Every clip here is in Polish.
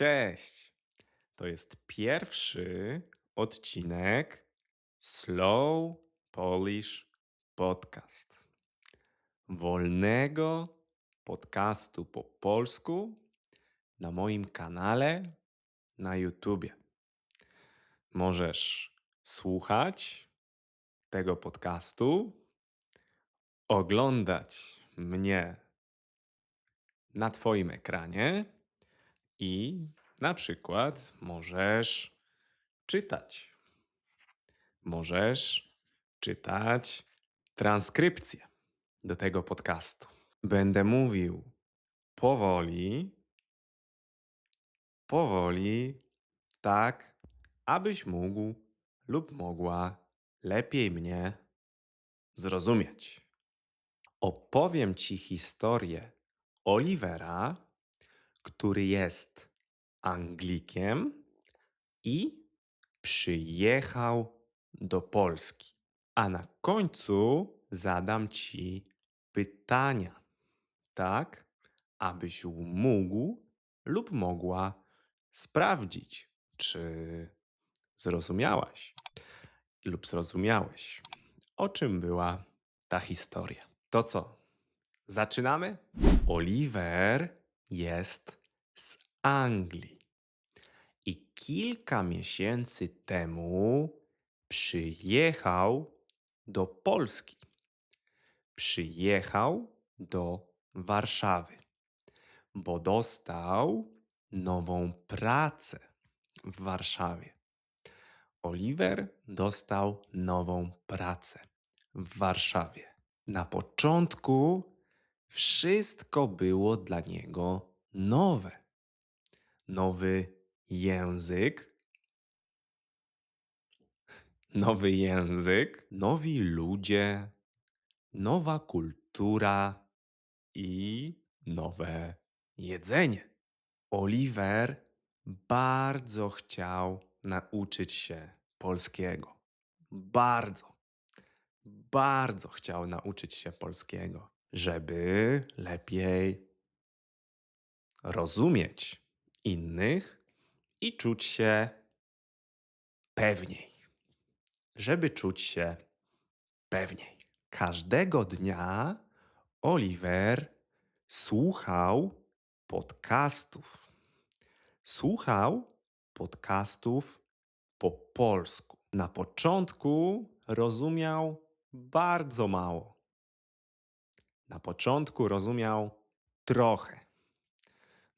Cześć! To jest pierwszy odcinek Slow Polish Podcast. Wolnego podcastu po polsku na moim kanale na YouTubie. Możesz słuchać tego podcastu, oglądać mnie na Twoim ekranie i na przykład czytać. Możesz czytać transkrypcję do tego podcastu. Będę mówił powoli, powoli, tak, abyś mógł lub mogła lepiej mnie zrozumieć. Opowiem Ci historię Olivera, który jest Anglikiem i przyjechał do Polski. A na końcu zadam Ci pytania, tak, abyś mógł lub mogła sprawdzić, czy zrozumiałaś lub zrozumiałeś, o czym była ta historia. To co? Zaczynamy? Oliver jest z Anglii i kilka miesięcy temu przyjechał do Polski. Przyjechał do Warszawy, bo dostał nową pracę w Warszawie. Oliver dostał nową pracę w Warszawie. Na początku wszystko było dla niego nowe. Język, nowy język, nowi ludzie, nowa kultura i nowe jedzenie. Oliver bardzo chciał nauczyć się polskiego. Bardzo, bardzo chciał nauczyć się polskiego, żeby lepiej rozumieć innych i czuć się pewniej. Żeby czuć się pewniej. Każdego dnia Oliver słuchał podcastów. Słuchał podcastów po polsku. Na początku rozumiał bardzo mało. Na początku rozumiał trochę.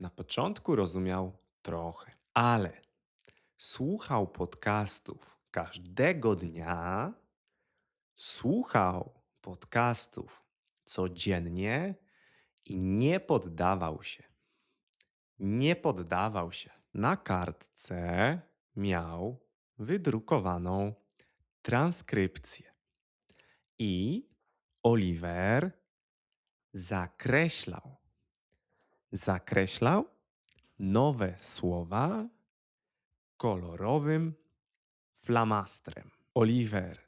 Na początku rozumiał trochę, ale słuchał podcastów każdego dnia, słuchał podcastów codziennie i nie poddawał się. Nie poddawał się. Na kartce miał wydrukowaną transkrypcję i Oliver zakreślał. Zakreślał nowe słowa kolorowym flamastrem. Oliver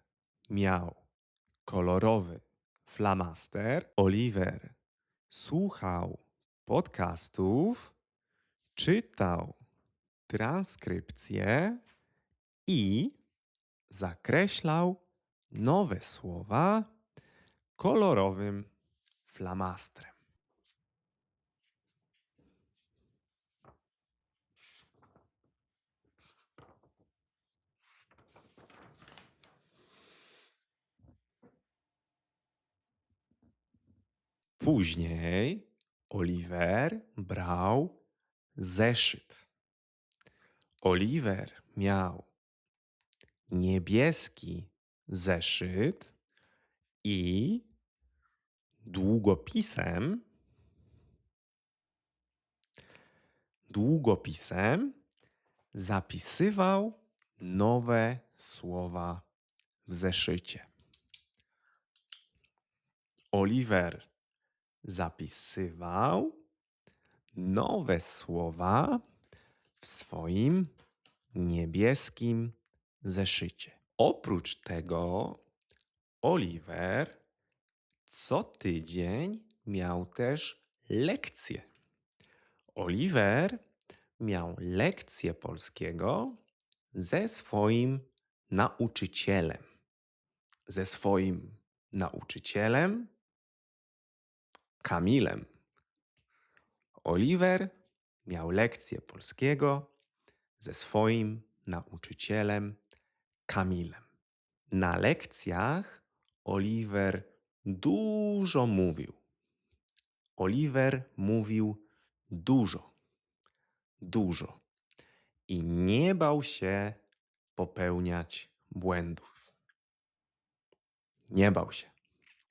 miał kolorowy flamaster. Oliver słuchał podcastów, czytał transkrypcję i zakreślał nowe słowa kolorowym flamastrem. Później Oliver brał zeszyt. Oliver miał niebieski zeszyt i długopisem zapisywał nowe słowa w zeszycie. Oliver zapisywał nowe słowa w swoim niebieskim zeszycie. Oprócz tego Oliver co tydzień miał też lekcje. Oliver miał lekcję polskiego ze swoim nauczycielem. Ze swoim nauczycielem Kamilem. Oliver miał lekcję polskiego ze swoim nauczycielem Kamilem. Na lekcjach Oliver dużo mówił. Oliver mówił dużo, dużo i nie bał się popełniać błędów. Nie bał się.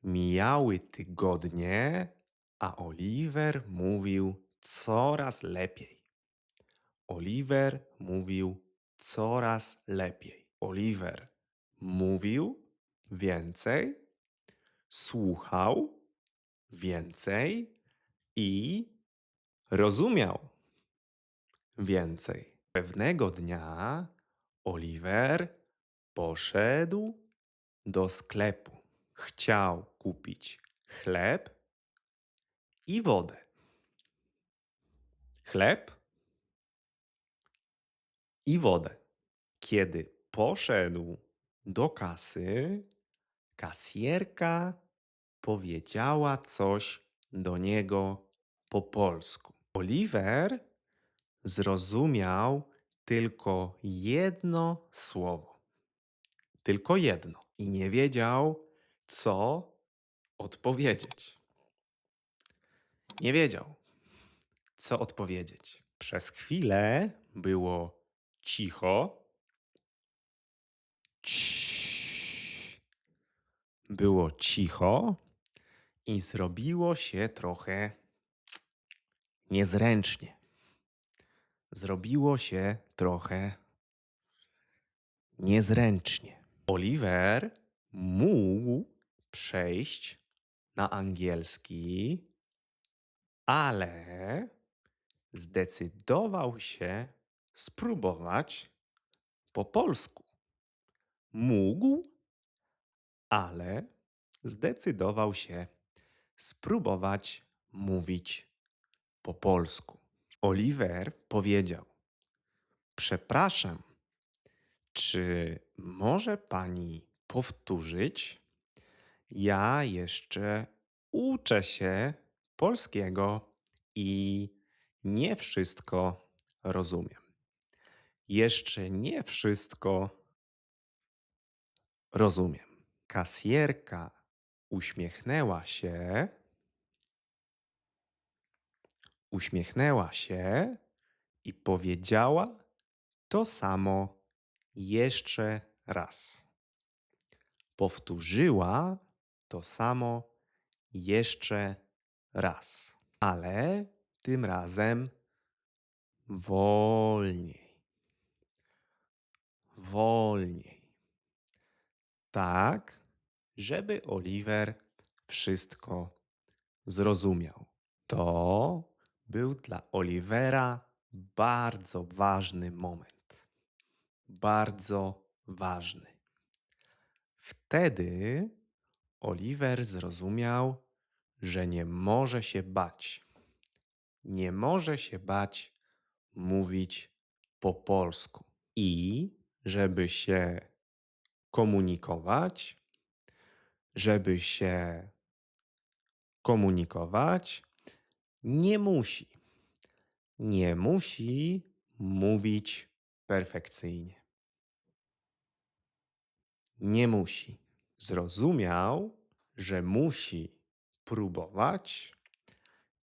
Mijały tygodnie, a Oliver mówił coraz lepiej. Oliver mówił coraz lepiej. Oliver mówił więcej, słuchał więcej i rozumiał więcej. Pewnego dnia Oliver poszedł do sklepu. Chciał kupić chleb i wodę. Chleb i wodę. Kiedy poszedł do kasy, kasjerka powiedziała coś do niego po polsku. Oliver zrozumiał tylko jedno słowo. Tylko jedno. I nie wiedział, co odpowiedzieć. Nie wiedział, co odpowiedzieć. Przez chwilę było cicho. Ciii. Było cicho i zrobiło się trochę niezręcznie. Zrobiło się trochę niezręcznie. Oliver mógł przejść na angielski, ale zdecydował się spróbować po polsku. Mógł, ale zdecydował się spróbować mówić po polsku. Oliver powiedział: Przepraszam, czy może pani powtórzyć? Ja jeszcze uczę się polskiego i nie wszystko rozumiem. Jeszcze nie wszystko rozumiem. Kasjerka uśmiechnęła się i powiedziała to samo jeszcze raz. Powtórzyła to samo jeszcze raz, ale tym razem wolniej. Wolniej. Tak, żeby Oliver wszystko zrozumiał. To był dla Olivera bardzo ważny moment. Bardzo ważny. Wtedy Oliver zrozumiał, że nie może się bać. Nie może się bać mówić po polsku. I żeby się komunikować, żeby się komunikować, nie musi mówić perfekcyjnie. Nie musi. Zrozumiał, że musi próbować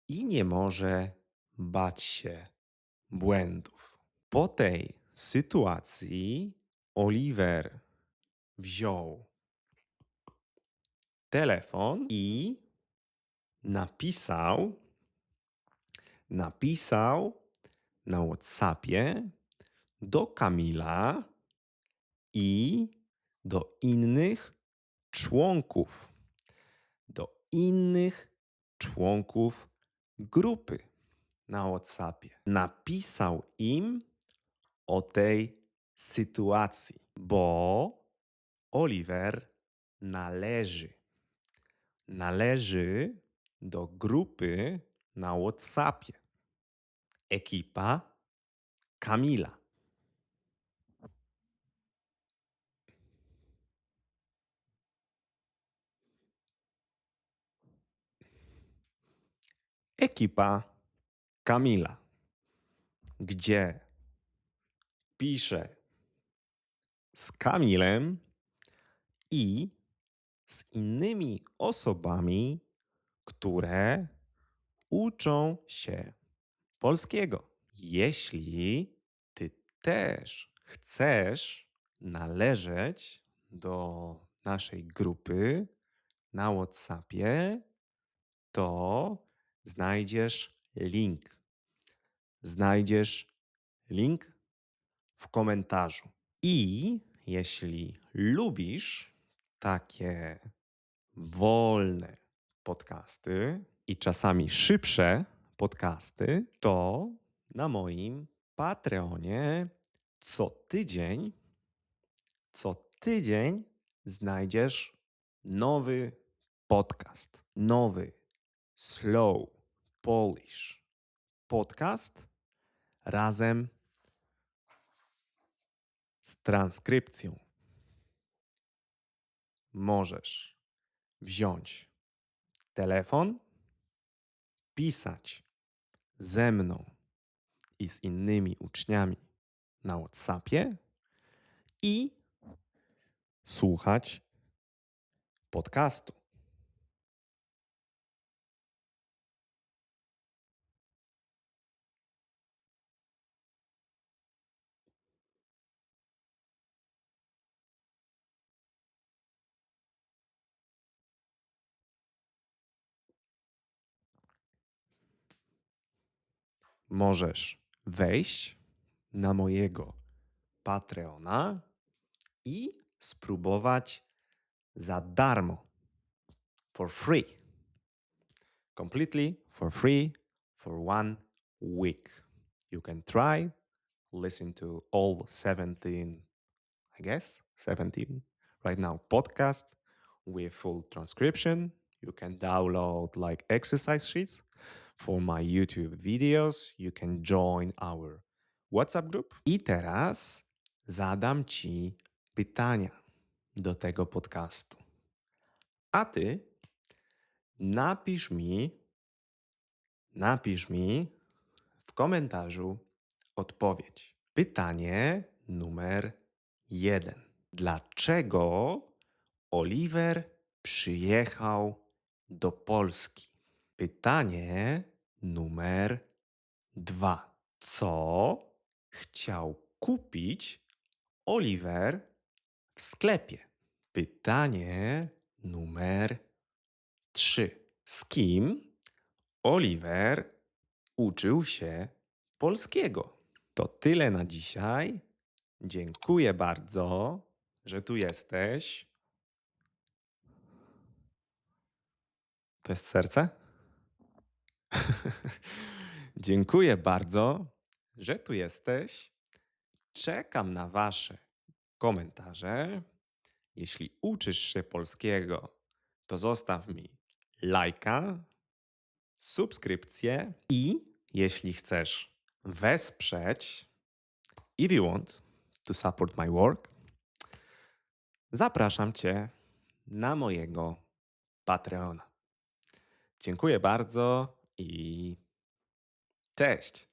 i nie może bać się błędów. Po tej sytuacji Oliver wziął telefon i napisał na WhatsAppie do Kamila i do innych członków grupy na WhatsAppie. Napisał im o tej sytuacji, bo Oliver należy do grupy na WhatsAppie. Ekipa Kamila. Ekipa Kamila, gdzie pisze z Kamilem i z innymi osobami, które uczą się polskiego. Jeśli ty też chcesz należeć do naszej grupy na WhatsAppie, to znajdziesz link. Znajdziesz link w komentarzu. I jeśli lubisz takie wolne podcasty i czasami szybsze podcasty, to na moim Patreonie co tydzień znajdziesz nowy podcast. Nowy Slow Polish podcast razem z transkrypcją. Możesz wziąć telefon, pisać ze mną i z innymi uczniami na WhatsAppie i słuchać podcastu. Możesz wejść na mojego Patreona i spróbować za darmo. For free. Completely for free for 1 week. You can try, listen to all 17, I guess, 17 right now podcast with full transcription. You can download like exercise sheets for my YouTube videos. You can join our WhatsApp group. I teraz zadam ci pytania do tego podcastu. A ty napisz mi w komentarzu odpowiedź. Pytanie numer 1. Dlaczego Oliver przyjechał do Polski? Pytanie numer 2. Co chciał kupić Oliver w sklepie? Pytanie numer 3. Z kim Oliver uczył się polskiego? To tyle na dzisiaj. Dziękuję bardzo, że tu jesteś. To jest serce? Dziękuję bardzo, że tu jesteś. Czekam na Wasze komentarze. Jeśli uczysz się polskiego, to zostaw mi lajka, subskrypcję i jeśli chcesz wesprzeć, if you want to support my work, zapraszam Cię na mojego Patreona. Dziękuję bardzo i cześć!